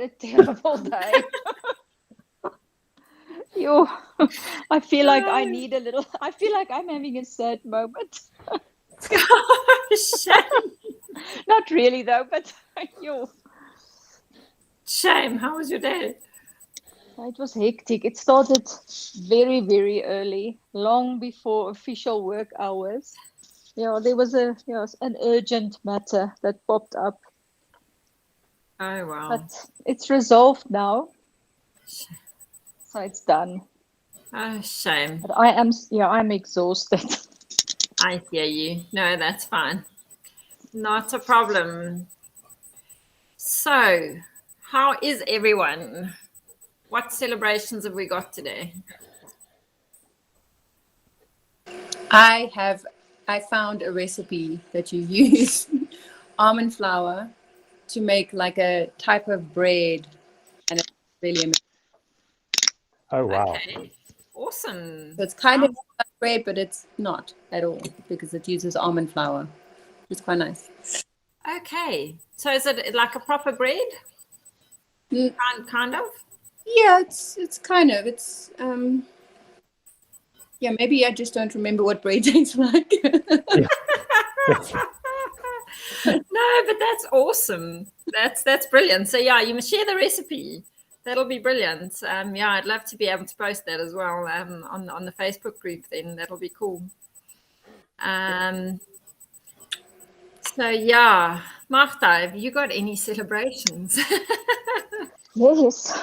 had a terrible day. Yo, I feel like I need a little. I feel like I'm having a sad moment. Shame. Not really though, but yo. Shame. How was your day? It was hectic. It started very, very early, long before official work hours. There was an urgent matter that popped up. Oh, wow. But it's resolved now. So it's done. Oh, shame. But I'm exhausted. I hear you. No, that's fine. Not a problem. So, how is everyone? What celebrations have we got today? I found a recipe that you use almond flour to make like a type of bread, and it's really amazing. Oh, wow. Okay. Awesome. So it's kind of like bread, but it's not at all because it uses almond flour. It's quite nice. Okay. So is it like a proper bread? Kind of? Yeah, it's kind of. It's yeah, maybe I just don't remember what bread tastes like. No, but that's awesome. That's brilliant. So yeah, you must share the recipe. That'll be brilliant. Yeah, I'd love to be able to post that as well on the Facebook group. Then that'll be cool. So yeah, Martha, have you got any celebrations? Yes.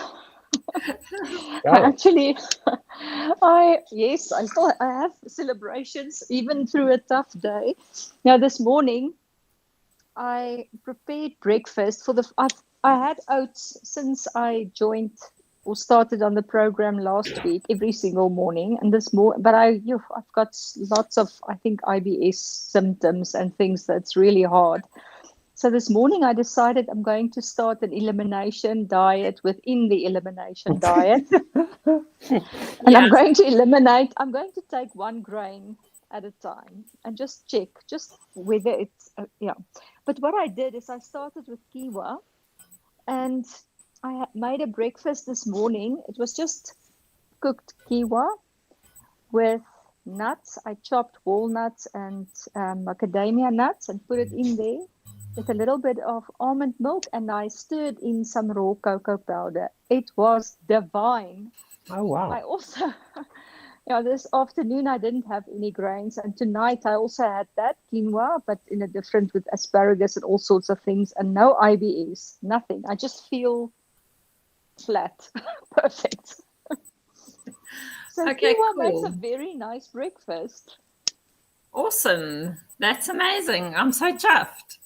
Actually, I have celebrations even through a tough day. Now this morning, I prepared breakfast for I had oats since I joined or started on the program last week every single morning, and but I've got lots of, I think, IBS symptoms and things that's really hard. So this morning I decided I'm going to start an elimination diet within the elimination diet. And I'm going to take one grain at a time and just check whether it's, But what I did is I started with quinoa, and I made a breakfast this morning. It was just cooked quinoa with nuts. I chopped walnuts and macadamia nuts and put it in there with a little bit of almond milk, and I stirred in some raw cocoa powder. It was divine. Oh, wow. I also, this afternoon I didn't have any grains, and tonight I also had that quinoa, but in a different, with asparagus and all sorts of things, and no IBS, nothing. I just feel flat. Perfect. So Okay, quinoa cool. makes a very nice breakfast. Awesome. That's amazing. I'm so chuffed.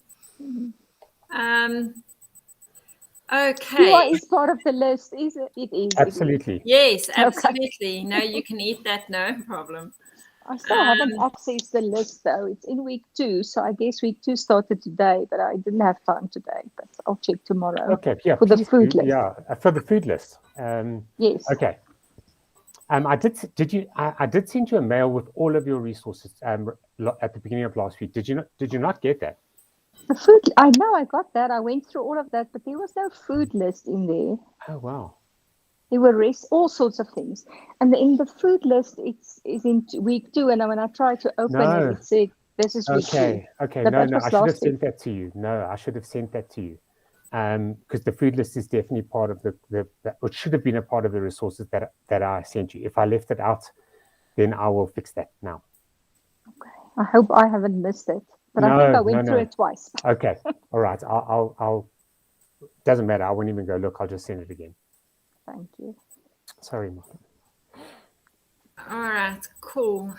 Okay. Quinoa is part of the list, is it? It is. Absolutely. It is. Yes, absolutely. Okay. No, you can eat that, no problem. I still haven't accessed the list though. It's in week 2, so I guess week 2 started today, but I didn't have time today. But I'll check tomorrow. Okay, yeah. For the food list. Yeah, for the food list. Yes. Okay. I did send you a mail with all of your resources at the beginning of last week. Did you not get that? The food, I know I got that. I went through all of that, but there was no food list in there. Oh, wow. There were all sorts of things. And in the food list, is in week 2. And when I tried to open it, it said, this is week 2. Okay. But No, I should have sent that to you. No, I should have sent that to you. Because the food list is definitely part of it should have been a part of the resources that I sent you. If I left it out, then I will fix that now. Okay. I hope I haven't missed it. But I think I went through it twice. Okay. All right. I'll doesn't matter. I won't even go look. I'll just send it again. Thank you. Sorry, Martha. All right, cool.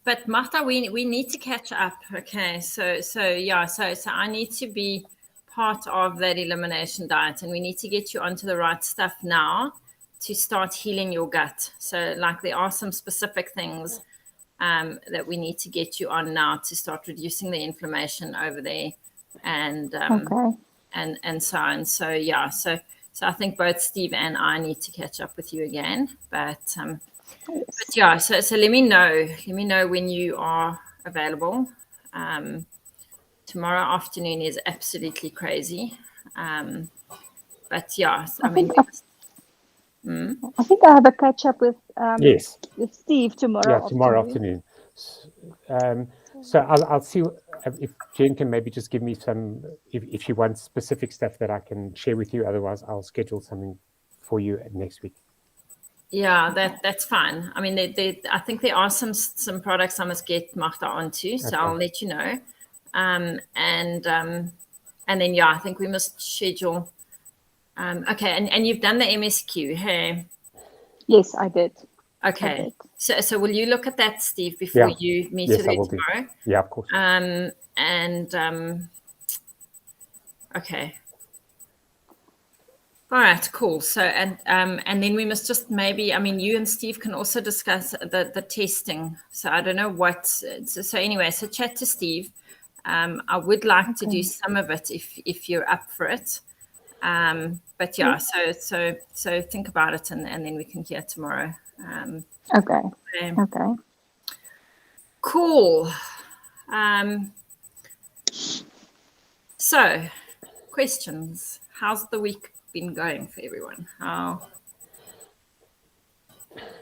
But Martha, we need to catch up. Okay. So I need to be part of that elimination diet, and we need to get you onto the right stuff now to start healing your gut. So like there are some specific things that we need to get you on now to start reducing the inflammation over there, and so on. So yeah, so I think both Steve and I need to catch up with you again. But yeah, so let me know when you are available. Tomorrow afternoon is absolutely crazy. but yeah, I I mean, think we I, must, I think I have a catch up Yes. with Steve Yeah, tomorrow tomorrow afternoon. So I'll see if Jen can maybe just give me some, if she wants specific stuff that I can share with you. Otherwise, I'll schedule something for you next week. yeah, that's fine. I mean, I think there are some products I must get Magda onto, so Okay. I'll let you know. And then yeah, I think we must schedule. Okay, and you've done the MSQ, hey? Yes, I did. I Okay. did. So will you look at that, Steve, before Yeah. you meet Yes, with I her will do. tomorrow? Yeah, of course. Okay. All right, cool. So and then we must just maybe, I mean, you and Steve can also discuss the testing. So I don't know what. So anyway, so chat to Steve. I would like to do Okay. some of it if you're up for it. But yeah, so think about it and then we can hear tomorrow. Okay. Okay. Okay. Cool. So questions. How's the week been going for everyone?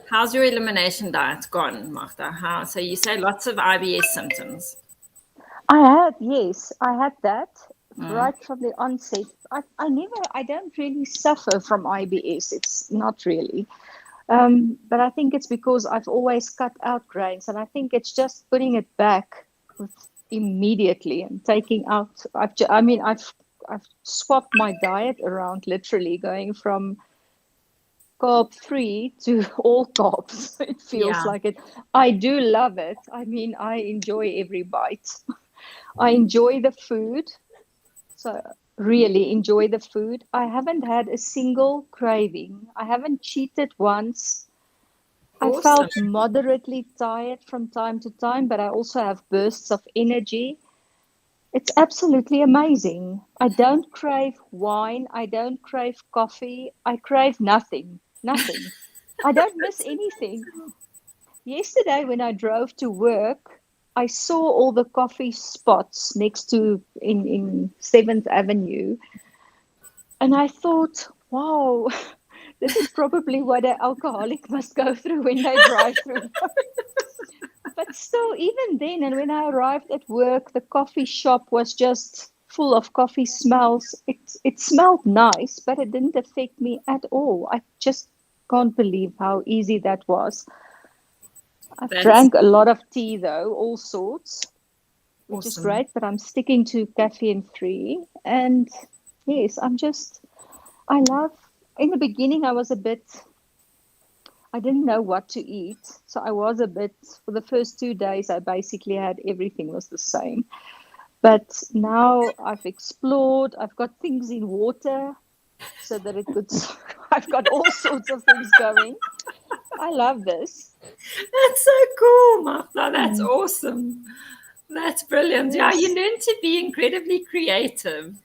How's your elimination diet gone, Magda? So you say lots of IBS symptoms. Yes, I had that right from the onset. I don't really suffer from IBS. It's not really. But I think it's because I've always cut out grains, and I think it's just putting it back immediately and taking out. I've swapped my diet around, literally going from carb free to all carbs. It feels Yeah, like it. I do love it. I mean, I enjoy every bite. I enjoy the food. So really enjoy the food. I haven't had a single craving. I haven't cheated once. I awesome. felt moderately tired from time to time, but I also have bursts of energy. It's absolutely amazing. I don't crave wine. I don't crave coffee. I crave nothing. Nothing. I don't miss anything. Yesterday, when I drove to work, I saw all the coffee spots next to in 7th Avenue. And I thought, wow, this is probably what an alcoholic must go through when they drive through. But still, even then, and when I arrived at work, the coffee shop was just full of coffee smells. It smelled nice, but it didn't affect me at all. I just can't believe how easy that was. I've That's drank a lot of tea though, all sorts, which is awesome. great, but I'm sticking to caffeine free. And yes, I love, in the beginning, I didn't know what to eat. So I was a bit, for the first 2 days, I basically had everything was the same. But now I've explored, I've got things in water so that it could, I've got all sorts of things going. I love this. That's so cool, Magda. That's Mm, awesome. That's brilliant. Yeah, you yes. learn to be incredibly creative.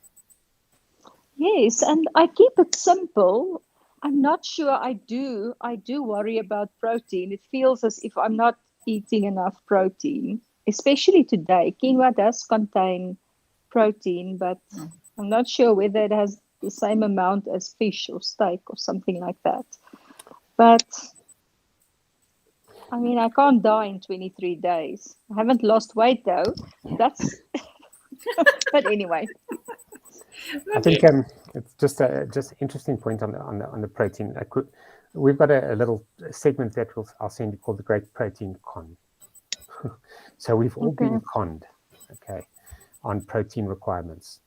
Yes, and I keep it simple. I'm not sure I do worry about protein. It feels as if I'm not eating enough protein, especially today. Quinoa does contain protein, but I'm not sure whether it has the same amount as fish or steak or something like that. But I mean, I can't die in 23 days. I haven't lost weight though. That's, but anyway. I think it's just interesting point on the protein. We've got a little segment that I'll send you called the Great Protein Con. So we've all Okay. been conned, okay, on protein requirements.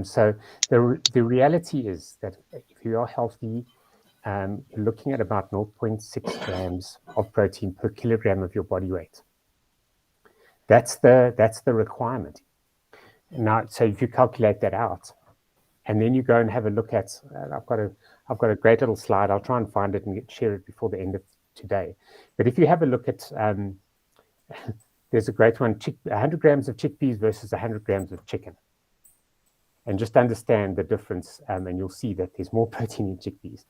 So the reality is that if you are healthy, you're looking at about 0.6 grams of protein per kilogram of your body weight. That's the requirement. Now, so if you calculate that out, and then you go and have a look at, I've got a great little slide. I'll try and find it and share it before the end of today. But if you have a look at, there's a great one, 100 grams of chickpeas versus 100 grams of chicken. And just understand the difference, and you'll see that there's more protein in chickpeas.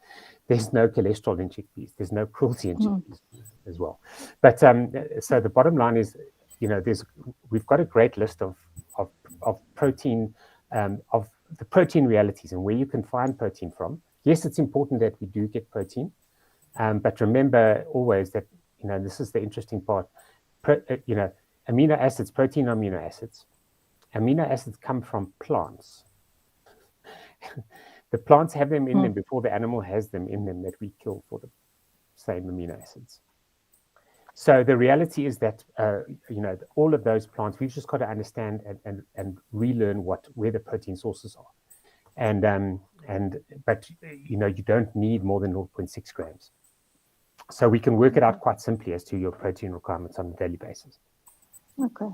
There's no cholesterol in chickpeas. There's no cruelty in chickpeas as well. But so the bottom line is, we've got a great list of protein, of the protein realities and where you can find protein from. Yes, it's important that we do get protein, but remember always that, this is the interesting part. Amino acids, protein amino acids. Amino acids come from plants. The plants have them in them before the animal has them in them that we kill for the same amino acids. So the reality is that, all of those plants, we've just got to understand and relearn where the protein sources are. But you don't need more than 0.6 grams. So we can work it out quite simply as to your protein requirements on a daily basis. Okay.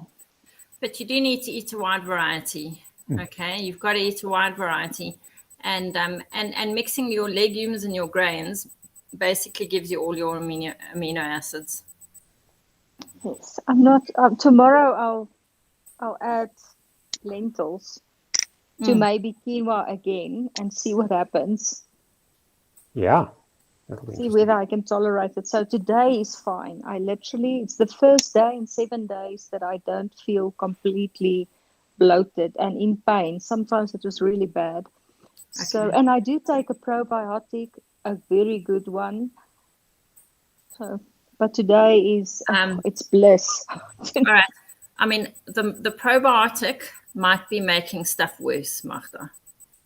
But you do need to eat a wide variety. Okay, you've got to eat a wide variety, and mixing your legumes and your grains basically gives you all your amino acids. Yes, I'm not. Tomorrow I'll add lentils to maybe quinoa again and see what happens. Yeah. See whether I can tolerate it. So today is fine. It's the first day in 7 days that I don't feel completely bloated and in pain. Sometimes it was really bad. Okay. So, and I do take a probiotic, a very good one. So, but today is it's bliss. All right. I mean, the probiotic might be making stuff worse, Magda.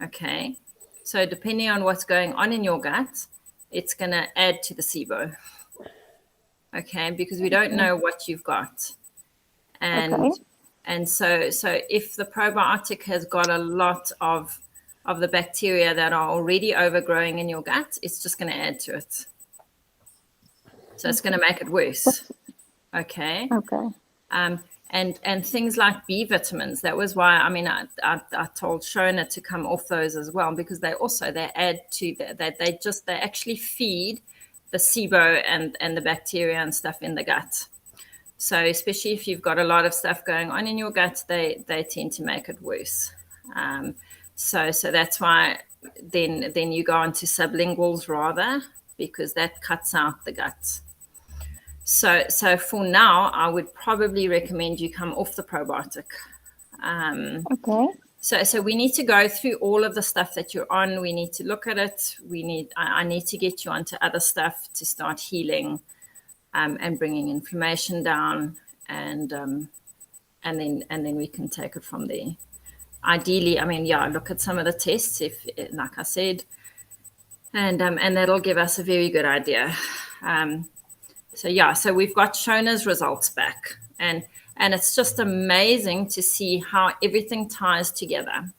Okay. So depending on what's going on in your gut, it's going to add to the SIBO. Okay, because we don't know what you've got. And so if the probiotic has got a lot of the bacteria that are already overgrowing in your gut, it's just going to add to it. So it's going to make it worse. Okay. Okay. And things like B vitamins. That was why, I told Shona to come off those as well, because they add to that. They actually feed the SIBO and the bacteria and stuff in the gut. So especially if you've got a lot of stuff going on in your gut, they tend to make it worse. So that's why then you go on to sublinguals rather, because that cuts out the gut. So for now, I would probably recommend you come off the probiotic. Okay. So we need to go through all of the stuff that you're on. We need to look at it. I need to get you onto other stuff to start healing, and bringing inflammation down, and then we can take it from there. Ideally, look at some of the tests, if, like I said, and that'll give us a very good idea. So we've got Shona's results back, and it's just amazing to see how everything ties together,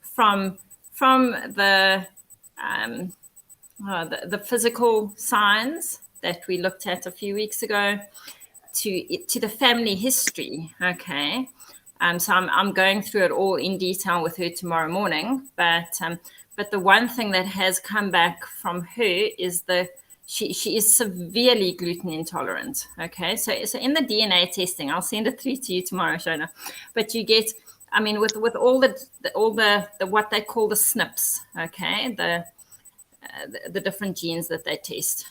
from the physical signs that we looked at a few weeks ago to the family history. Okay, so I'm going through it all in detail with her tomorrow morning, but the one thing that has come back from her is she is severely gluten intolerant. Okay, so in the DNA testing, I'll send it through to you tomorrow, Shona. But you get, with all the what they call the SNPs, okay, the different genes that they test,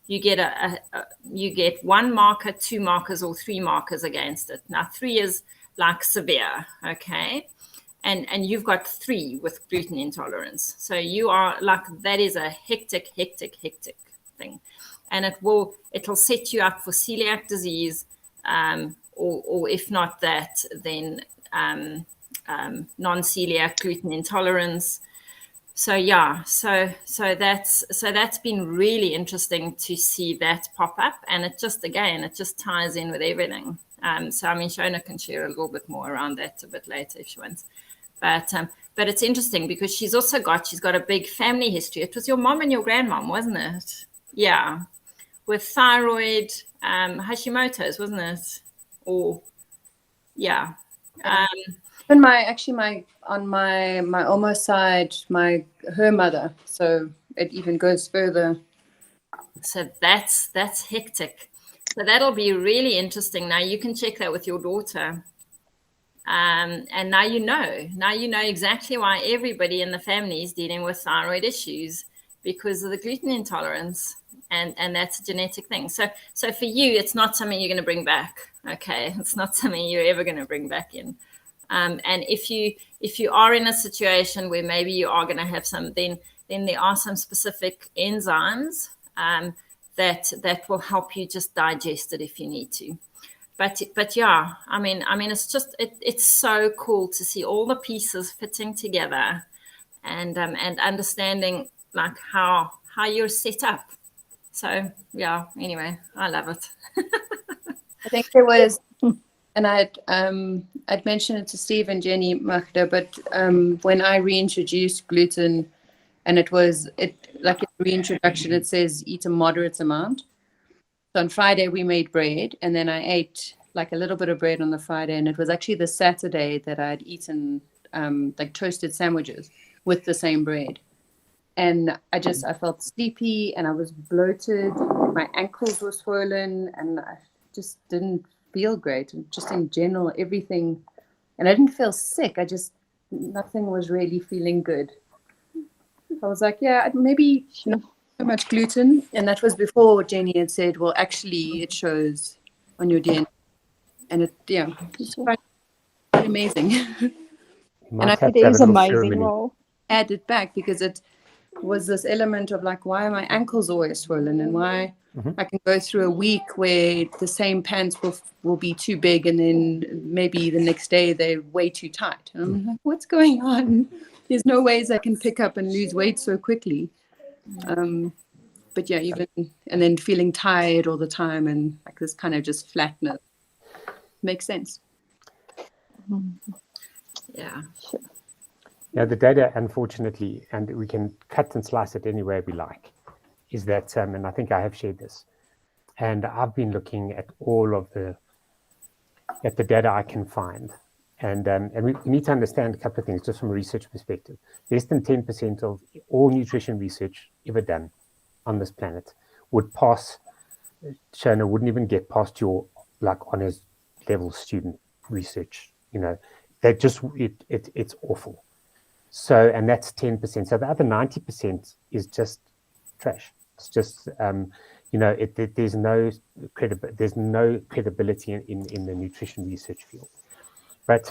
you get 1 marker, 2 markers, or 3 markers against it. Now 3 is like severe, okay. And you've got 3 with gluten intolerance. So you are like, that is a hectic thing. And it'll set you up for celiac disease, or if not that, then non-celiac gluten intolerance. So that's been really interesting to see that pop up, and it just ties in with everything. So Shona can share a little bit more around that a bit later if she wants. But it's interesting because she's got a big family history. It was your mom and your grandmom, wasn't it? Yeah, with thyroid, Hashimoto's, wasn't it? Or yeah. And my almost side, her mother. So it even goes further. So that's hectic. So that'll be really interesting. Now you can check that with your daughter. And now you know exactly why everybody in the family is dealing with thyroid issues, because of the gluten intolerance, and that's a genetic thing. So for you, it's not something you're going to bring back. Okay, it's not something you're ever going to bring back in. And if you are in a situation where maybe you are going to have some, then there are some specific enzymes that will help you just digest it if you need to. But yeah, I mean, it's just it's so cool to see all the pieces fitting together, and understanding like how you're set up. So yeah, anyway, I love it. I think there was, and I'd mentioned it to Steve and Jenny, Magda, but when I reintroduced gluten, and it like in reintroduction, it says eat a moderate amount. So on Friday we made bread, and then I ate like a little bit of bread on the Friday, and it was actually the Saturday that I'd eaten like toasted sandwiches with the same bread. And I felt sleepy, and I was bloated, my ankles were swollen, and I just didn't feel great. And just in general, everything, and I didn't feel sick. Nothing was really feeling good. I was like, yeah, maybe not so much gluten. And that was before Jenny had said, well, actually it shows on your DNA. And it's quite amazing. It is amazing. Well, add it back because it was this element of like, why are my ankles always swollen, and why I can go through a week where the same pants will be too big, and then maybe the next day they're way too tight. And I'm like, what's going on? There's no ways I can pick up and lose weight so quickly. But yeah, and then feeling tired all the time, and like this kind of just flatness makes sense. Yeah. Sure. Yeah, the data, unfortunately, and we can cut and slice it any way we like, is that, and I think I have shared this, and I've been looking at all of the data I can find, and we need to understand a couple of things just from a research perspective. Less than 10% of all nutrition research ever done on this planet would pass. Shona wouldn't even get past your like honors level student research. They just it's awful. So, and that's 10%. So the other 90% is just trash. It's just, there's no credibility in the nutrition research field. But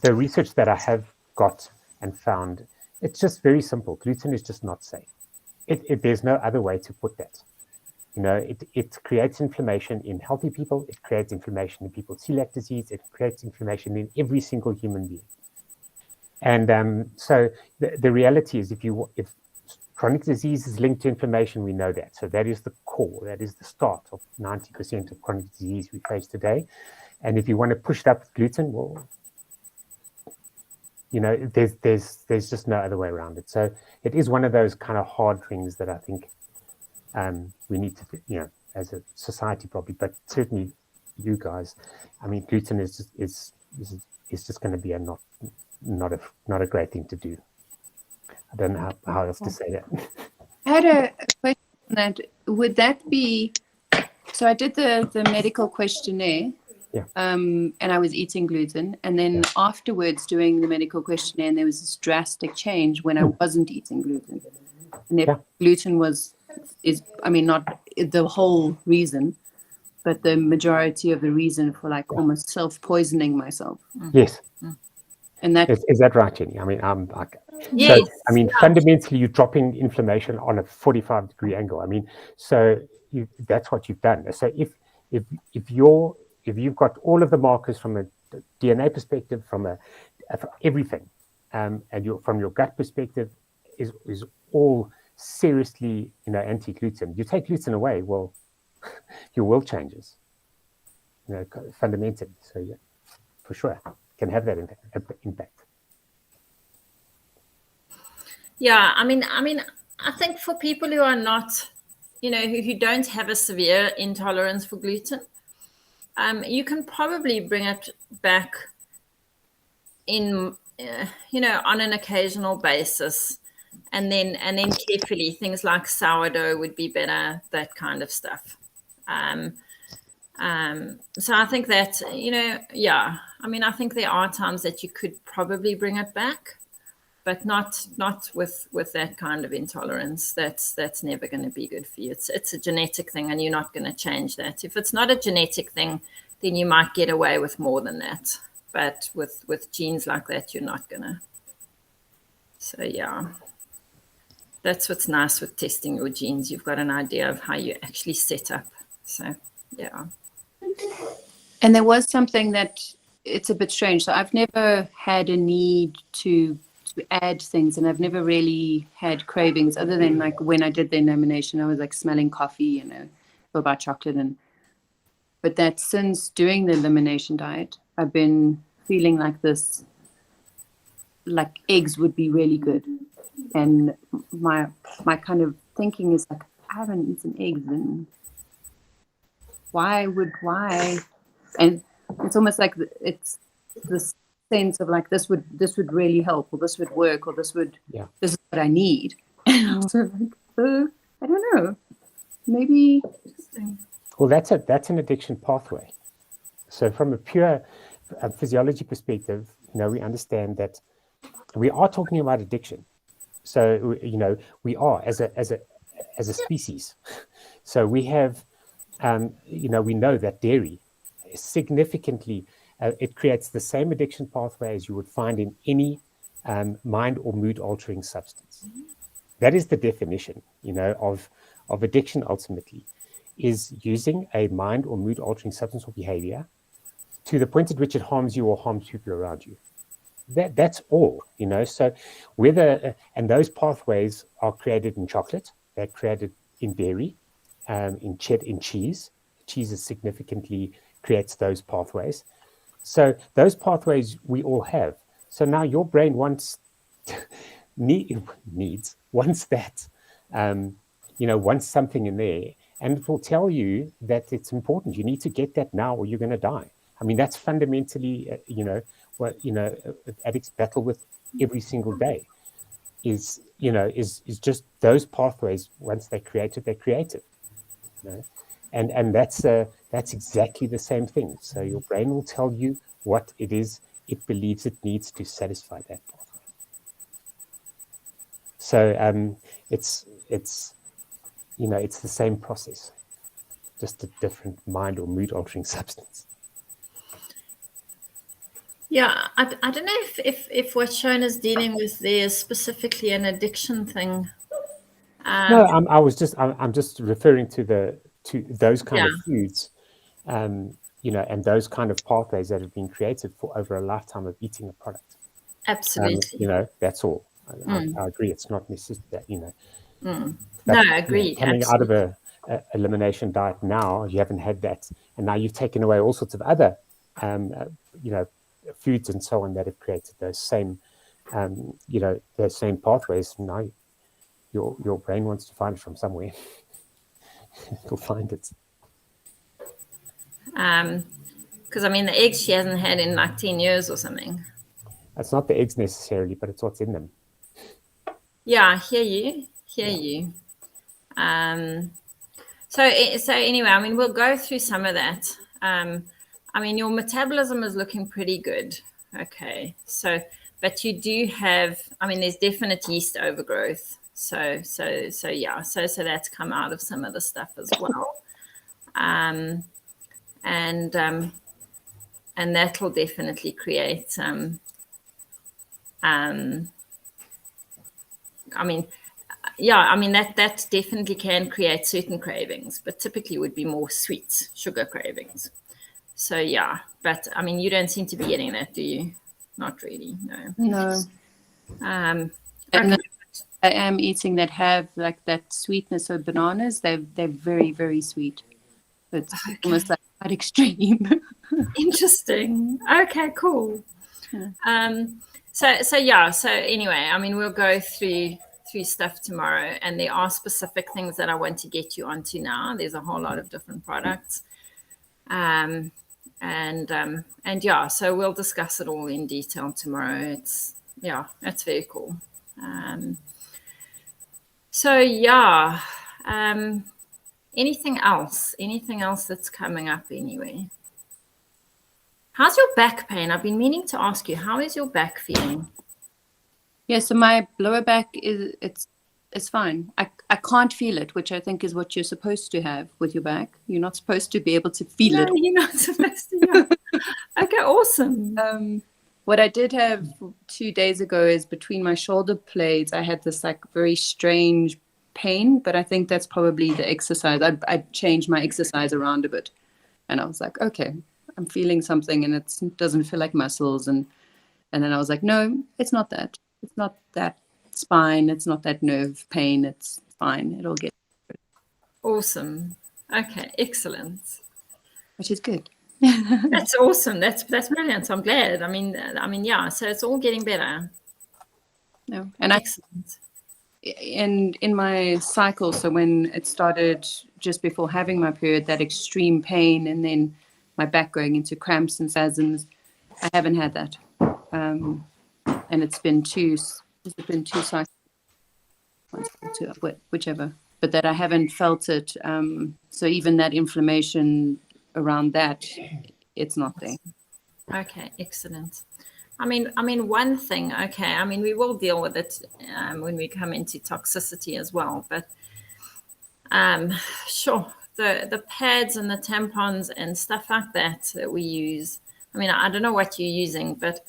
the research that I have got and found, it's just very simple. Gluten is just not safe. There's no other way to put that. It creates inflammation in healthy people. It creates inflammation in people with celiac disease. It creates inflammation in every single human being. And so the reality is, if chronic disease is linked to inflammation, we know that. So that is the core. That is the start of 90% of chronic disease we face today. And if you want to push it up with gluten, well, there's just no other way around it. So it is one of those kind of hard things that I think we need to, as a society probably, but certainly you guys. I mean, gluten is just going to be not a great thing to do. I don't know how else to say that. I had a question on that. Would that be, so I did the medical questionnaire, and I was eating gluten, and then afterwards doing the medical questionnaire, and there was this drastic change when I wasn't eating gluten. And gluten is not the whole reason, but the majority of the reason for like almost self-poisoning myself. Yes. And that is that right, Jenny? I mean, yes. So, fundamentally, you're dropping inflammation on a 45-degree angle. I mean, so that's what you've done. So if you've got all of the markers from a DNA perspective, from everything, and from your gut perspective, is all seriously anti-gluten. You take gluten away, well, your world changes. Fundamentally. So yeah, for sure. Can have that impact. Yeah, I mean, I think for people who are not, who don't have a severe intolerance for gluten, you can probably bring it back in, on an occasional basis, and then carefully. Things like sourdough would be better, that kind of stuff. So I think that, I think there are times that you could probably bring it back, but not with that kind of intolerance. That's never going to be good for you. It's a genetic thing, and you're not going to change that. If it's not a genetic thing, then you might get away with more than that. but with genes like that, you're not gonna. So yeah, that's what's nice with testing your genes. You've got an idea of how you actually set up. So yeah. And there was something that it's a bit strange. So I've never had a need to add things, and I've never really had cravings other than like when I did the elimination, I was like smelling coffee, or about chocolate, but that since doing the elimination diet, I've been feeling like this, like eggs would be really good. And my kind of thinking is like, I haven't eaten eggs, and why? And it's almost like it's this sense of like this would really help, or this would work, or this is what I need. And also like, I don't know, maybe. Well, that's an addiction pathway. So from a pure physiology perspective, we understand that we are talking about addiction. So we are as a species. So we have we know that dairy significantly it creates the same addiction pathway as you would find in any mind or mood altering substance. That is the definition, of addiction ultimately, is using a mind or mood altering substance or behavior to the point at which it harms you or harms people around you. That's all, So whether and those pathways are created in chocolate, they're created in dairy, in cheese. Cheese significantly creates those pathways. So those pathways we all have. So now your brain wants that, wants something in there, and it will tell you that it's important. You need to get that now, or you're going to die. I mean, that's fundamentally, what addicts battle with every single day. Is just those pathways. Once they're created, and that's exactly the same thing. So your brain will tell you what it is it believes it needs to satisfy that pathway. So it's the same process, just a different mind or mood altering substance. Yeah, I don't know if what Shona's is dealing with there is specifically an addiction thing. No, I'm just referring to those kind of foods, and those kind of pathways that have been created for over a lifetime of eating a product. Absolutely. That's all. I agree. It's not necessarily that, No, I agree. Coming out of a elimination diet now, you haven't had that, and now you've taken away all sorts of other, foods and so on that have created those same, those same pathways. Now, your brain wants to find it from somewhere. It'll find it. Because the eggs she hasn't had in like 10 years or something. It's not the eggs necessarily, but it's what's in them. Yeah, I hear you. So anyway, we'll go through some of that. Your metabolism is looking pretty good. Okay, so but you do have, there's definite yeast overgrowth. So that's come out of some of the stuff as well. And that'll definitely create that definitely can create certain cravings, but typically would be more sweet sugar cravings. So yeah, but you don't seem to be getting that, do you? Not really, no. And I am eating that have like that sweetness of bananas. They're very, very sweet. It's almost like quite extreme. Interesting. Okay, cool. Yeah. So anyway, we'll go through stuff tomorrow, and there are specific things that I want to get you onto now. There's a whole lot of different products. So we'll discuss it all in detail tomorrow. That's very cool. Anything else that's coming up anyway? How's your back pain? I've been meaning to ask you, how is your back feeling? Yeah, so my lower back it's it's fine. I can't feel it, which I think is what you're supposed to have with your back. You're not supposed to be able to feel it. No, you're not supposed to. Yeah. Okay, awesome. What I did have 2 days ago is between my shoulder blades, I had this like very strange pain, but I think that's probably the exercise. I changed my exercise around a bit, and I was like, okay, I'm feeling something, and it doesn't feel like muscles, and then I was like, no, it's not that. It's not that spine. It's not that nerve pain. It's fine. It'll get. Awesome. Okay, excellent. Which is good. That's awesome. That's brilliant. I'm glad. I mean, yeah. So it's all getting better. No, and excellent. In my cycle, so when it started just before having my period, that extreme pain, and then my back going into cramps and spasms, I haven't had that. And it's been two cycles, whichever, but that I haven't felt it. So even that inflammation around that, it's not there. Okay, excellent. I mean, one thing, okay, I mean, we will deal with it when we come into toxicity as well, but sure, the pads and the tampons and stuff like that we use, I mean, I don't know what you're using, but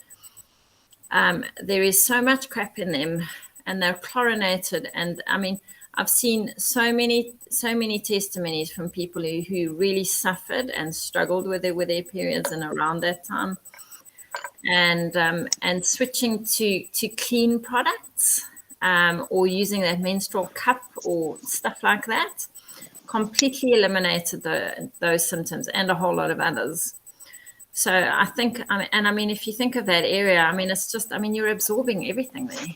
there is so much crap in them, and they're chlorinated, and I mean, I've seen so many testimonies from people who really suffered and struggled with their periods and around that time, and switching to clean products or using that menstrual cup or stuff like that completely eliminated those symptoms and a whole lot of others. So I think, I mean, if you think of that area, I mean, it's just, I mean, you're absorbing everything there.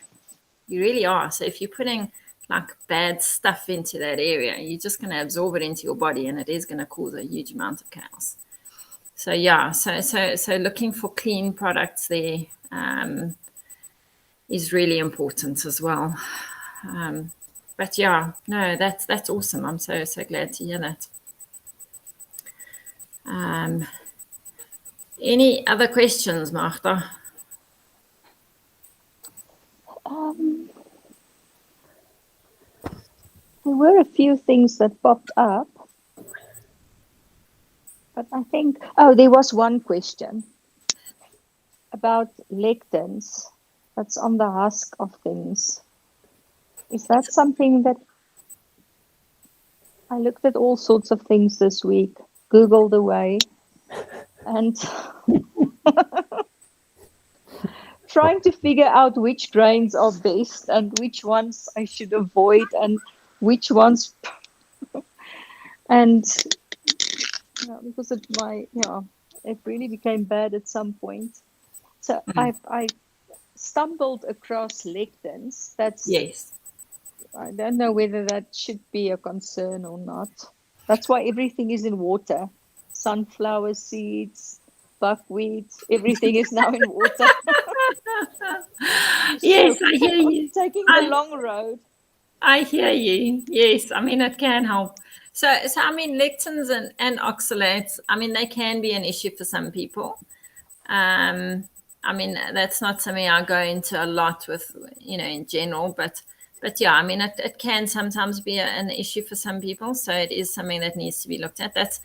You really are. So if you're putting like bad stuff into that area, you're just going to absorb it into your body, and it is going to cause a huge amount of chaos. So yeah, so looking for clean products there is really important as well. But yeah, no, that's awesome. I'm so glad to hear that. Any other questions, Martha? There were a few things that popped up, but I think, there was one question about lectins that's on the husk of things. Is that something that I looked at all sorts of things this week, Googled away, and trying to figure out which grains are best and which ones I should avoid and which ones, and because it really became bad at some point. So I stumbled across lectins. Yes. I don't know whether that should be a concern or not. That's why everything is in water. Sunflower seeds, buckwheat, everything is now in water. Yes, I hear you. Taking the long road. I hear you. Yes, I mean, it can help. So I mean, lectins and oxalates, I mean, they can be an issue for some people. I mean, that's not something I go into a lot with, in general, but yeah, I mean, it can sometimes be an issue for some people. So it is something that needs to be looked at. That's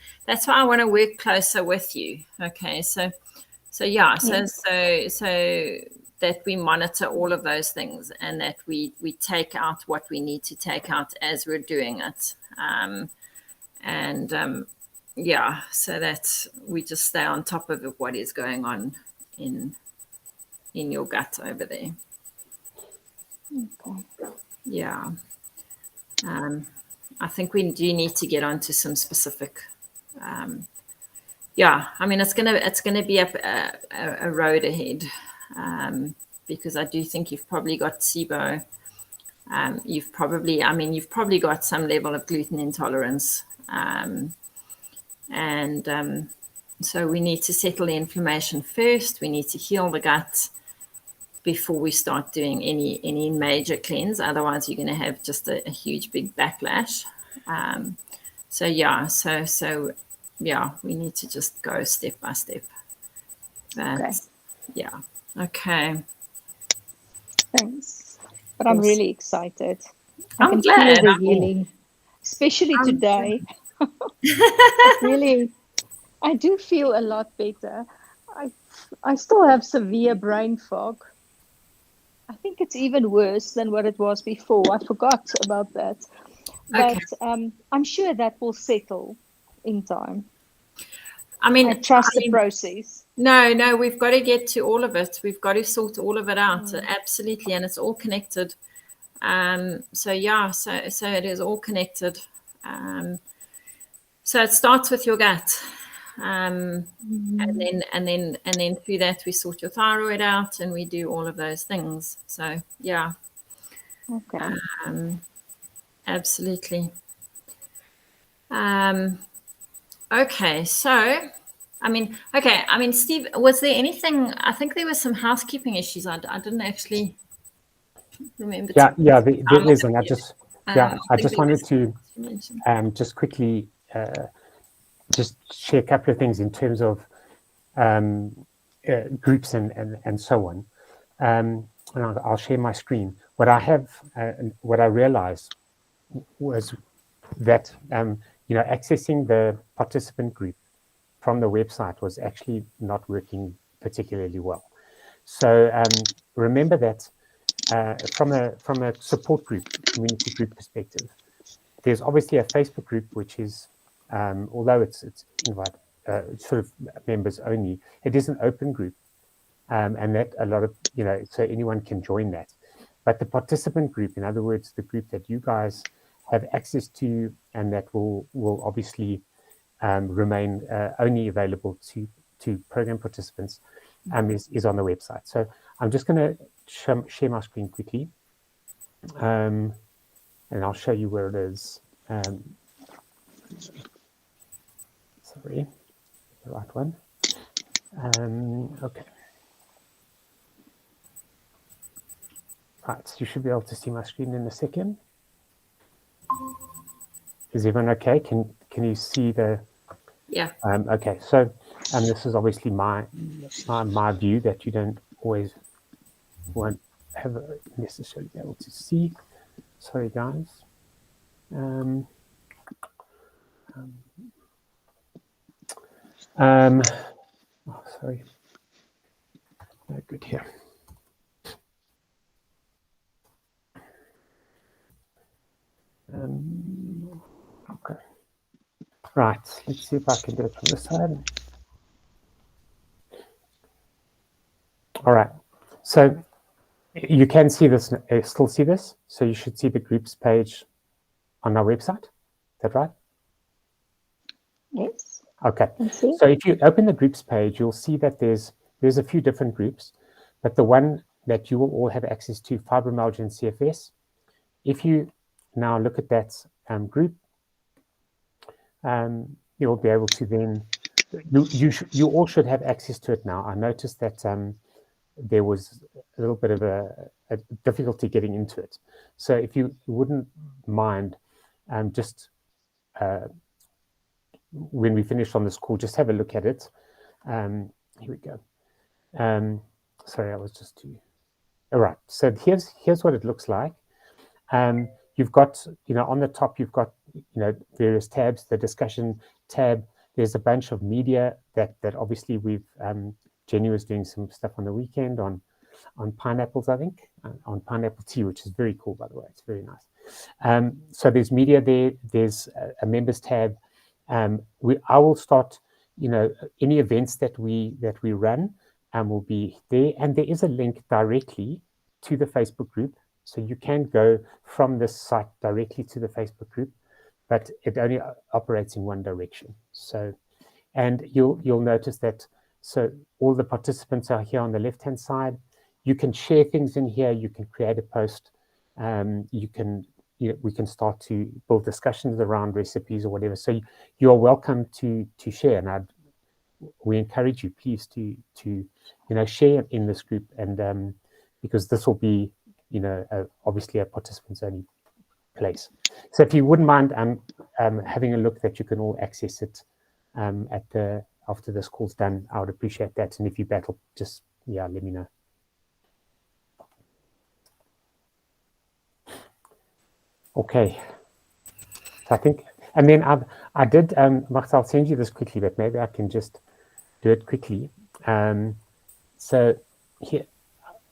why I want to work closer with you. Okay. So yeah, so that we monitor all of those things, and that we take out what we need to take out as we're doing it. Yeah, so that we just stay on top of what is going on in your gut over there. Okay. Yeah. I think we do need to get onto some specific. Yeah, I mean, it's gonna be a road ahead, because I do think you've probably got SIBO. You've probably got some level of gluten intolerance, so we need to settle the inflammation first. We need to heal the gut before we start doing any major cleanse. Otherwise, you're going to have just a huge big backlash. So we need to just go step by step. Okay. Yeah. Okay. Thanks. But I'm really excited. I I'm can glad. feel the healing, especially I'm today. Really, I do feel a lot better. I I still have severe brain fog. I think it's even worse than what it was before. I forgot about that. Okay. But I'm sure that will settle in time. I mean, I trust the process. no, we've got to get to all of it. We've got to sort all of it out. Absolutely. And it's all connected. So yeah, so it is all connected. So it starts with your gut. And then through that we sort your thyroid out and we do all of those things. So yeah, Okay. absolutely. Okay, so I mean, Steve, was there anything? I think there were some housekeeping issues. I didn't actually remember. Yeah, there is, and I just wanted to mention. just quickly just share a couple of things in terms of groups and so on. And I'll share my screen. What I have, what I realized was that accessing the participant group from the website was actually not working particularly well. So remember that from a support group, community group perspective, there's obviously a Facebook group which is, although it's invite sort of members only, it is an open group, and that a lot of so anyone can join that. But the participant group, in other words, the group that you guys have access to, and that will obviously remain only available to program participants, is on the website. So I'm just going to share my screen quickly, and I'll show you where it is. Sorry, the right one. Okay. Right, so you should be able to see my screen in a second. Is everyone okay? Can you see the? Yeah. Okay, so this is obviously my view that you don't always won't have necessarily be able to see. Sorry, guys. Oh, sorry. No good here. Okay. Right, let's see if I can do it from this side. All right, so you can see this, still see this. So you should see the groups page on our website. Is that right? Yes. Okay. So if you open the groups page, you'll see that there's a few different groups, but the one that you will all have access to, fibromyalgia and CFS. If you now look at that group, you'll be able to then, you all should have access to it now. I noticed that there was a little bit of a difficulty getting into it. So if you wouldn't mind, just when we finish on this call, just have a look at it. Here we go. Sorry, I was just too. All right. So here's what it looks like. You've got, on the top, you've got, various tabs. The discussion tab. There's a bunch of media that obviously we've. Jenny was doing some stuff on the weekend on pineapples, I think, on pineapple tea, which is very cool, by the way. It's very nice. So there's media there. There's a members tab. I will start, any events that we run will be there. And there is a link directly to the Facebook group. So you can go from this site directly to the Facebook group, but it only operates in one direction. So, and you'll notice that, so all the participants are here on the left-hand side. You can share things in here. You can create a post. We can start to build discussions around recipes or whatever. So you are welcome to share, and we encourage you, please, to share in this group, and because this will be, obviously a participants only place. So if you wouldn't mind having a look, that you can all access it after this call's done, I would appreciate that. And if you battle, just let me know. Okay. So I think, and then I did, Max, I'll send you this quickly, but maybe I can just do it quickly. So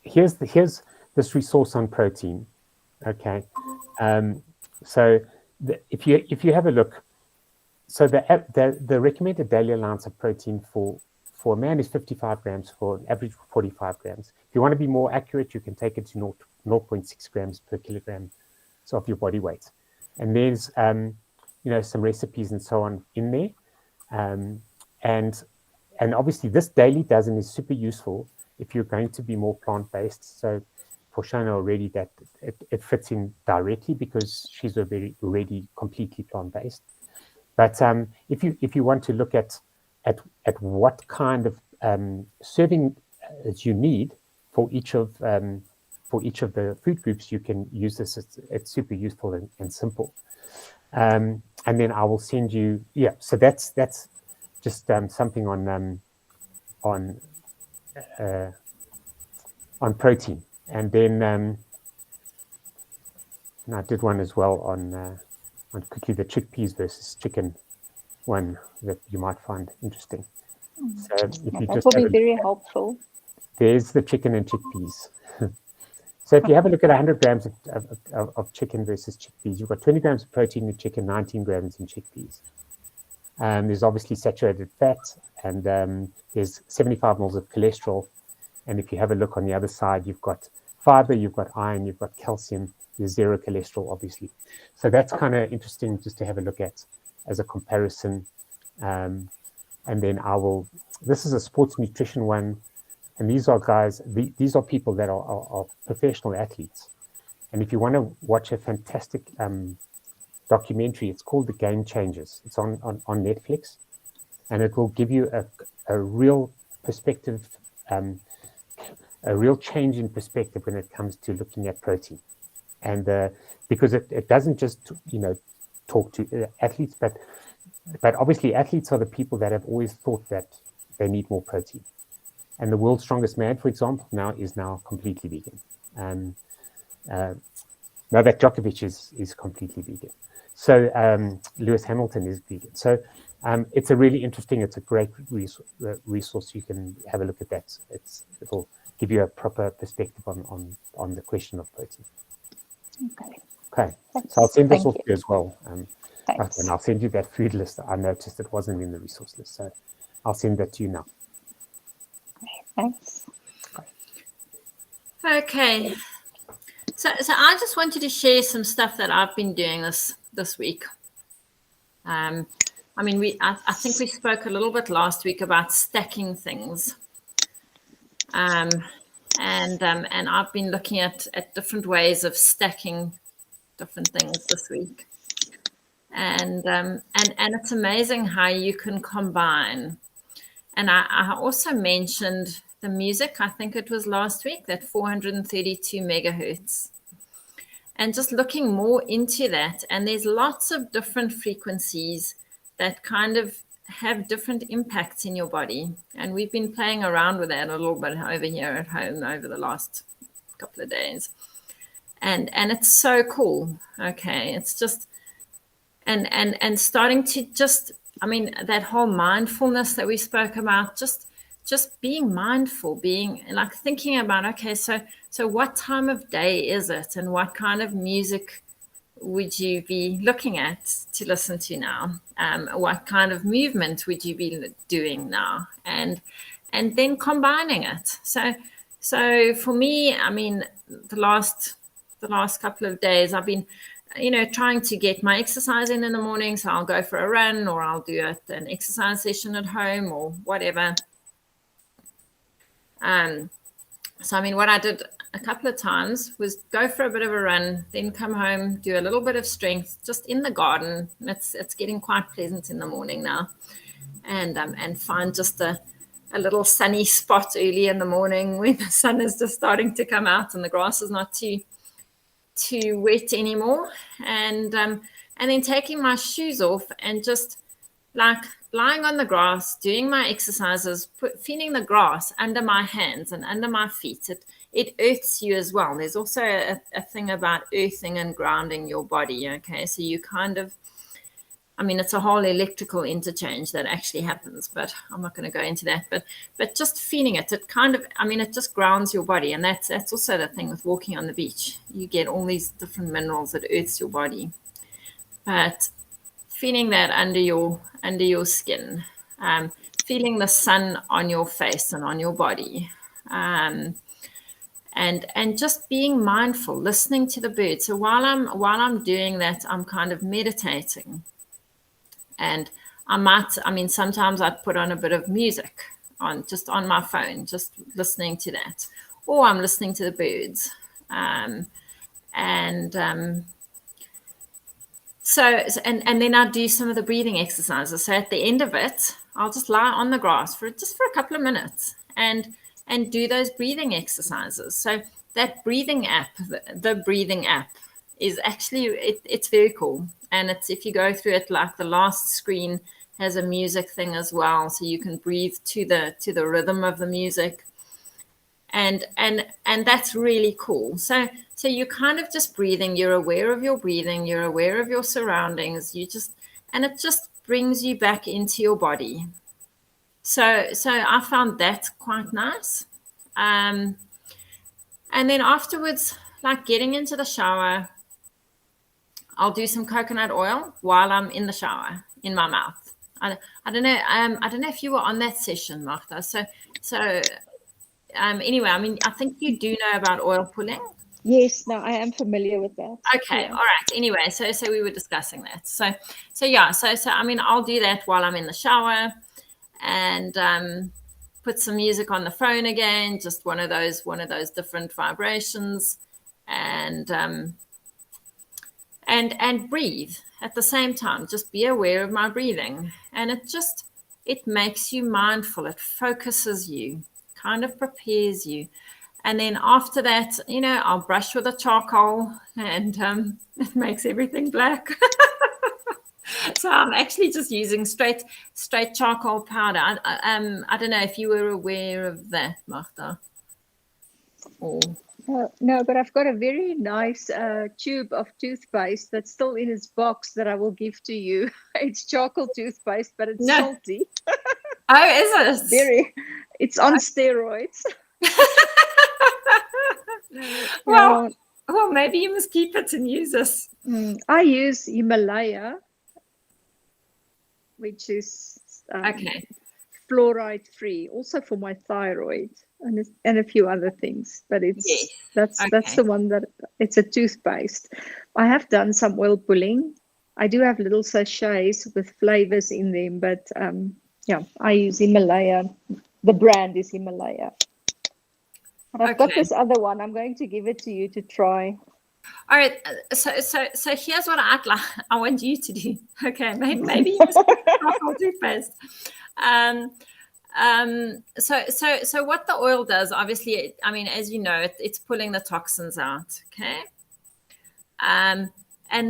here's this resource on protein. Okay. So if you have a look, so the recommended daily allowance of protein for a man is 55 grams, for an average 45 grams. If you want to be more accurate, you can take it to 0.6 grams per kilogram of your body weight. And there's some recipes and so on in there. And obviously this daily dozen is super useful if you're going to be more plant-based. So for Shona already, that it fits in directly because she's already completely plant-based. But if you want to look at what kind of serving you need for each of the food groups, you can use this. It's super useful and simple. And then I will send you. Yeah, so that's just something on protein, and then and I did one as well on quickly the chickpeas versus chicken one that you might find interesting. So if you That just will be very helpful. There's the chicken and chickpeas. So if you have a look at 100 grams of chicken versus chickpeas, you've got 20 grams of protein in chicken, 19 grams in chickpeas. There's obviously saturated fat, and there's 75 mils of cholesterol. And if you have a look on the other side, you've got fiber, you've got iron, you've got calcium, there's zero cholesterol, obviously. So that's kind of interesting just to have a look at as a comparison. And then this is a sports nutrition one. And these are guys, these are people that are professional athletes. And if you want to watch a fantastic documentary, it's called The Game Changers. It's on Netflix. And it will give you a real perspective, a real change in perspective when it comes to looking at protein. And because it doesn't just, talk to athletes, but obviously athletes are the people that have always thought that they need more protein. And the world's strongest man, for example, is now completely vegan. Novak Djokovic is completely vegan. So Lewis Hamilton is vegan. So it's a great resource. You can have a look at that. It'll give you a proper perspective on the question of protein. Okay. So I'll send this off to you as well. And I'll send you that food list. I noticed it wasn't in the resource list. So I'll send that to you now. Thanks. Okay. So I just wanted to share some stuff that I've been doing this week. I think we spoke a little bit last week about stacking things. And I've been looking at different ways of stacking different things this week. And it's amazing how you can combine. And I also mentioned the music, I think it was last week, that 432 megahertz. And just looking more into that, and there's lots of different frequencies that kind of have different impacts in your body. And we've been playing around with that a little bit over here at home over the last couple of days. And it's so cool. Okay. It's just, and starting to just, that whole mindfulness that we spoke about, just being mindful, being like thinking about, okay, so what time of day is it, and what kind of music would you be looking at to listen to now? What kind of movement would you be doing now? And then combining it. So for me, the last couple of days, I've been trying to get my exercise in the morning. So I'll go for a run, or I'll do an exercise session at home, or whatever. So what I did a couple of times was go for a bit of a run, then come home, do a little bit of strength just in the garden. It's getting quite pleasant in the morning now, and find just a little sunny spot early in the morning when the sun is just starting to come out and the grass is not too wet anymore, and then taking my shoes off and just like lying on the grass, doing my exercises, feeling the grass under my hands and under my feet. it earths you as well. There's also a thing about earthing and grounding your body. Okay, so you kind of, I mean, it's a whole electrical interchange that actually happens, but I'm not going to go into that. But just feeling it, it kind of, I mean, it just grounds your body, and that's also the thing with walking on the beach. You get all these different minerals that earths your body, but feeling that under your skin, feeling the sun on your face and on your body, and just being mindful, listening to the birds. So while I'm doing that, I'm kind of meditating. And sometimes I'd put on a bit of music on my phone, just listening to that, or I'm listening to the birds. So then I do some of the breathing exercises. So at the end of it, I'll just lie on the grass for a couple of minutes and do those breathing exercises. So that breathing app, the breathing app, is actually it's very cool. And it's, if you go through it, like the last screen has a music thing as well, so you can breathe to the rhythm of the music, and that's really cool. So you're kind of just breathing. You're aware of your breathing. You're aware of your surroundings. And it just brings you back into your body. So I found that quite nice. And then afterwards, like getting into the shower, I'll do some coconut oil while I'm in the shower in my mouth. I don't know. I don't know if you were on that session, Martha. Anyway, I mean, I think you do know about oil pulling. Yes, no, I am familiar with that. Okay, yeah. All right. Anyway, so we were discussing that. So I mean, I'll do that while I'm in the shower, and put some music on the phone again, just one of those different vibrations, and breathe at the same time. Just be aware of my breathing, and it makes you mindful. It focuses you, kind of prepares you. And then after that, I'll brush with a charcoal, and it makes everything black. So I'm actually just using straight charcoal powder. I don't know if you were aware of that, Martha. No, but I've got a very nice tube of toothpaste that's still in its box that I will give to you. It's charcoal toothpaste, but it's salty. Oh, is it? It's on steroids. Well, maybe you must keep it and use this. I use Himalaya, which is fluoride free, also for my thyroid and a few other things. But that's the one that it's a toothpaste. I have done some oil pulling. I do have little sachets with flavors in them, but I use Himalaya. The brand is Himalaya. But I've got this other one. I'm going to give it to you to try. All right. So here's what I want you to do. Okay. Maybe you just charcoal toothpaste. So what the oil does, obviously, I mean, as you know, it's pulling the toxins out. Okay. And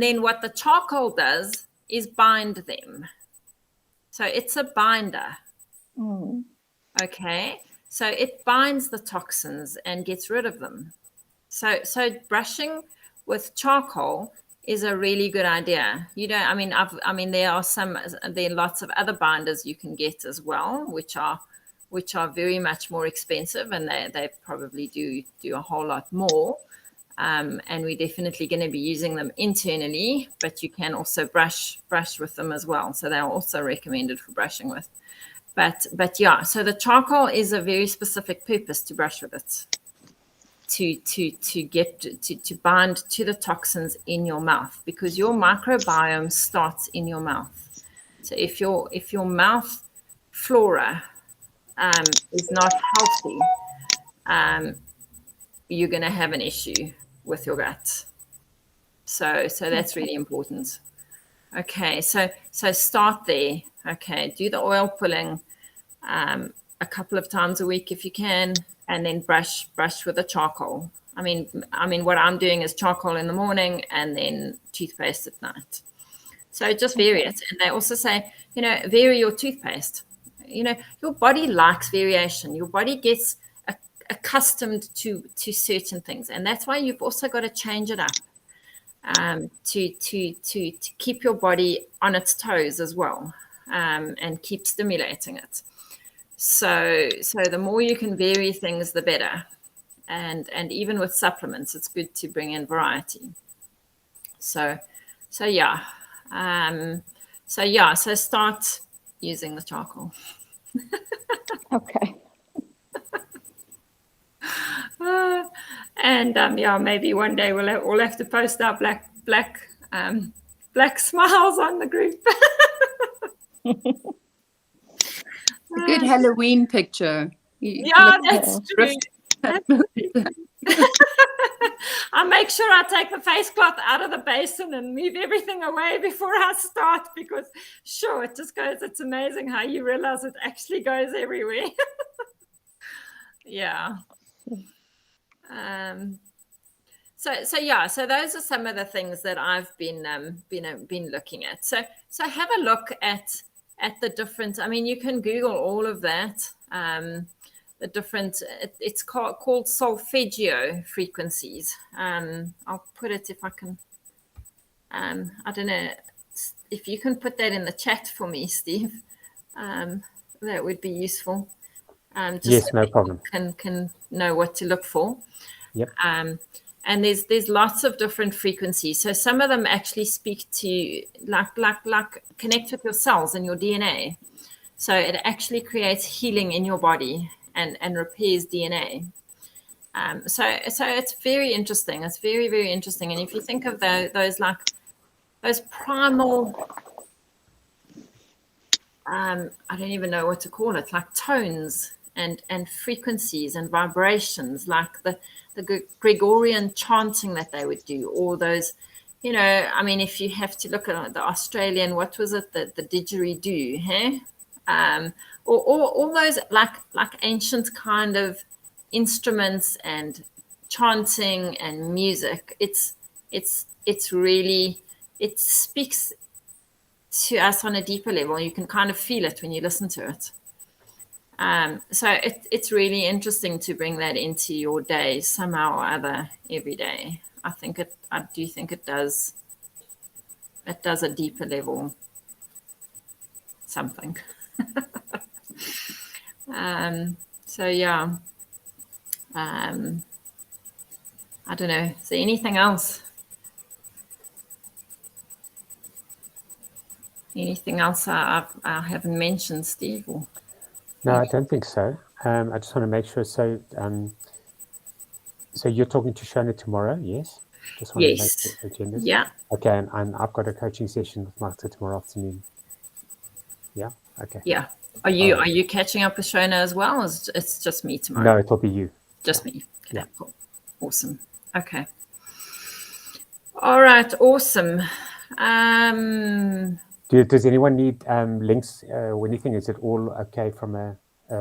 then what the charcoal does is bind them. So it's a binder. Okay. So it binds the toxins and gets rid of them. So brushing with charcoal is a really good idea. There are lots of other binders you can get as well, which are very much more expensive, and they probably do a whole lot more. And we're definitely going to be using them internally, but you can also brush with them as well. So they're also recommended for brushing with. But yeah, so the charcoal is a very specific purpose to brush with it, to bind to the toxins in your mouth, because your microbiome starts in your mouth. So if your mouth flora is not healthy, you're going to have an issue with your gut. So that's really important. Okay, so start there. Okay, do the oil pulling a couple of times a week if you can, and then brush with a charcoal. I mean, what I'm doing is charcoal in the morning and then toothpaste at night. So just vary it. And they also say, vary your toothpaste. Your body likes variation. Your body gets accustomed to certain things, and that's why you've also got to change it up to keep your body on its toes as well, and keep stimulating it. So the more you can vary things, the better. And even with supplements, it's good to bring in variety. So yeah. So start using the charcoal. Okay. And maybe one day we'll all have to post our black smiles on the group. A good Halloween picture. Yeah, that's true. I'll make sure I take the face cloth out of the basin and move everything away before I start, because sure, it just goes, it's amazing how you realize it actually goes everywhere. Yeah. So those are some of the things that I've been looking at. So have a look at the different, I mean, you can Google all of that. The different, it's called solfeggio frequencies. I'll put it, if I can, I don't know if you can put that in the chat for me, Steve. That would be useful. Just yes, so no problem. Can know what to look for. Yep. And there's lots of different frequencies. So some of them actually speak to like connect with your cells and your DNA. So it actually creates healing in your body and repairs DNA. So it's very interesting. It's very, very interesting. And if you think of those primal, I don't even know what to call it, like tones and frequencies and vibrations, like the Gregorian chanting that they would do, or those, I mean, if you have to look at the Australian, what was it, the didgeridoo, hey? Or all those like ancient kind of instruments and chanting and music. It's really, it speaks to us on a deeper level. You can kind of feel it when you listen to it. So it's really interesting to bring that into your day somehow or other every day. I do think it does a deeper level something. So yeah, I don't know. Is there anything else? Anything else I haven't mentioned, Steve? Or? No, I don't think so. I just want to make sure. So, so you're talking to Shona tomorrow, yes? Just want Yes. to make the agendas. Yeah. Okay, and I've got a coaching session with Martha tomorrow afternoon. Yeah. Okay. Yeah. Are you catching up with Shona as well? Or it's just me tomorrow? No, it'll be you. Just me. Okay, yeah. Cool. Awesome. Okay. All right. Awesome. Does anyone need links or anything? Is it all okay from a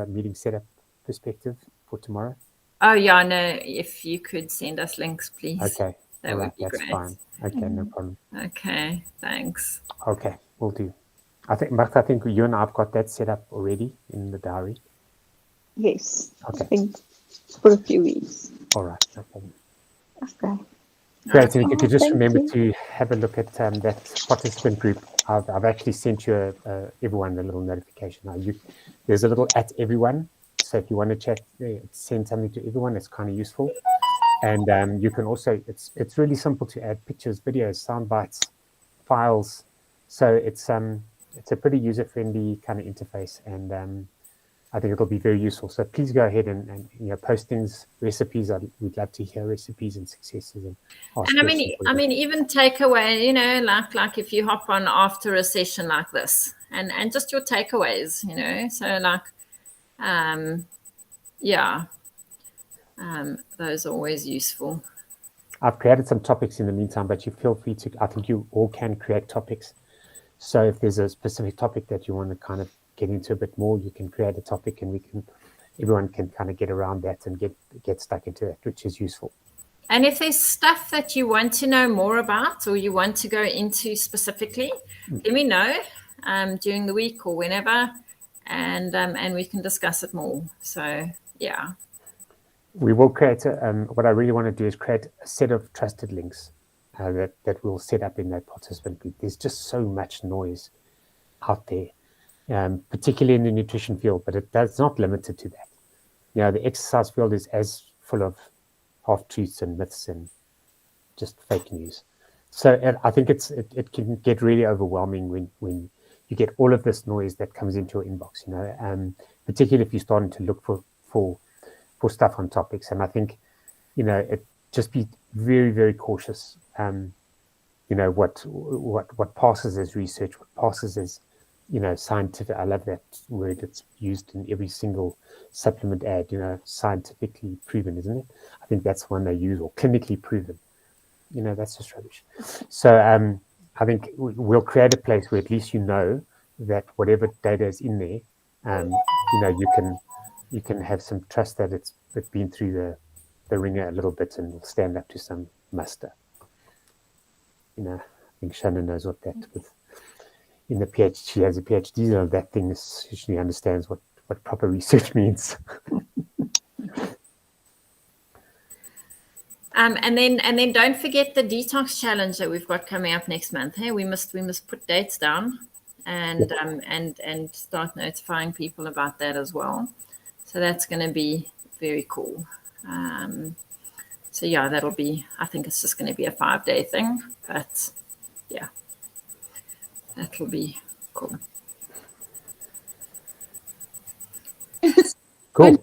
meeting setup perspective for tomorrow? Oh yeah, no. If you could send us links, please. Okay. That would be that's great. fine. Okay, no problem. Okay. Thanks. Okay, we'll do. I think Martha, you and I've got that set up already in the diary. Yes. Okay. I think for a few weeks. All right. No problem. Okay. Great. And if you could just thank remember you. to have a look at that participant group. I've actually sent you everyone a little notification. Now there's a little at everyone. So if you want to chat, send something to everyone. It's kind of useful. And you can also, it's really simple to add pictures, videos, sound bites, files. So it's a pretty user-friendly kind of interface, and I think it'll be very useful. So please go ahead and post things, recipes. We'd love to hear recipes and successes. And I mean, even takeaway, like if you hop on after a session like this, and just your takeaways, So those are always useful. I've created some topics in the meantime, but you feel free to. I think you all can create topics. So if there's a specific topic that you want to kind of get into a bit more, you can create a topic, and everyone can kind of get around that and get stuck into that, which is useful. And if there's stuff that you want to know more about, or you want to go into specifically, let me know during the week or whenever, and we can discuss it more. So yeah. we will create what I really want to do is create a set of trusted links that we'll set up in that participant group. There's just so much noise out there, particularly in the nutrition field, but it's not limited to that. The exercise field is as full of half-truths and myths and just fake news. So I think it can get really overwhelming when you get all of this noise that comes into your inbox, particularly if you're starting to look for stuff on topics. And I think, it just be very, very cautious. What passes as research, what passes as, scientific. I love that word. It's used in every single supplement ad, scientifically proven, isn't it? I think that's one they use, or clinically proven. That's just rubbish. So I think we'll create a place where at least that whatever data is in there, you can have some trust that it's been through the ringer a little bit and will stand up to some muster. I think Shannon knows what that with. In the PhD, she has a PhD, so that thing is, she understands what proper research means. And then don't forget the detox challenge that we've got coming up next month. Hey, we must put dates down and start notifying people about that as well. So that's going to be very cool. So yeah, that'll be, I think it's just going to be a 5-day thing, but yeah, that'll be cool. Cool.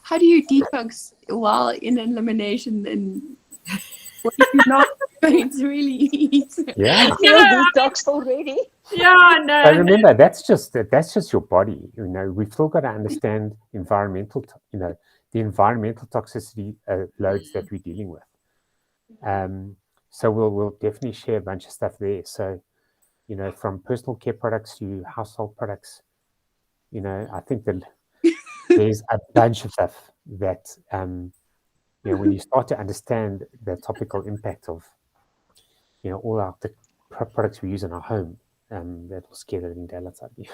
How do you detox while in elimination and what if you're not going to really eat? Yeah. You're detoxed already. Yeah, no. But remember, that's just your body. We've still got to understand the environmental toxicity loads that we're dealing with. So we'll definitely share a bunch of stuff there. So, from personal care products to household products, I think that there's a bunch of stuff that, when you start to understand the topical impact of, all the products we use in our home, that will scare the living daylights out of you.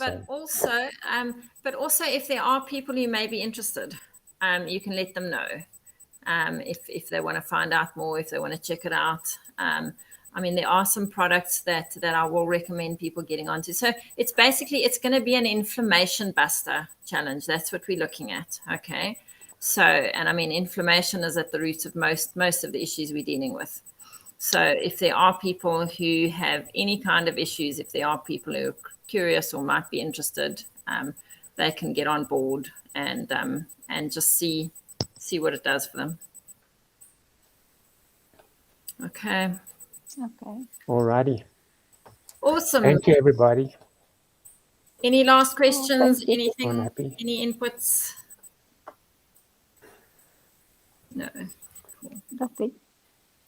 But also, if there are people who may be interested, you can let them know if they want to find out more, if they want to check it out. There are some products that I will recommend people getting onto. So it's going to be an inflammation buster challenge. That's what we're looking at. Okay. So, and inflammation is at the root of most of the issues we're dealing with. So if there are people who have any kind of issues, if there are people who are curious or might be interested, they can get on board and just see what it does for them. Okay. Okay. Alrighty. Awesome. Thank you, everybody. Any last questions? Anything? Unhappy. Any inputs? No. Lovely.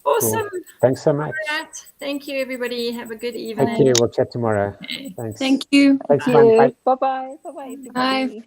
Awesome. Cool. Thanks so much. Right. Thank you, everybody. Have a good evening. Thank you. We'll chat tomorrow. Okay. Thanks. Thank you. Thanks, Thank you. Bye. Bye-bye. Bye-bye, everybody. Bye.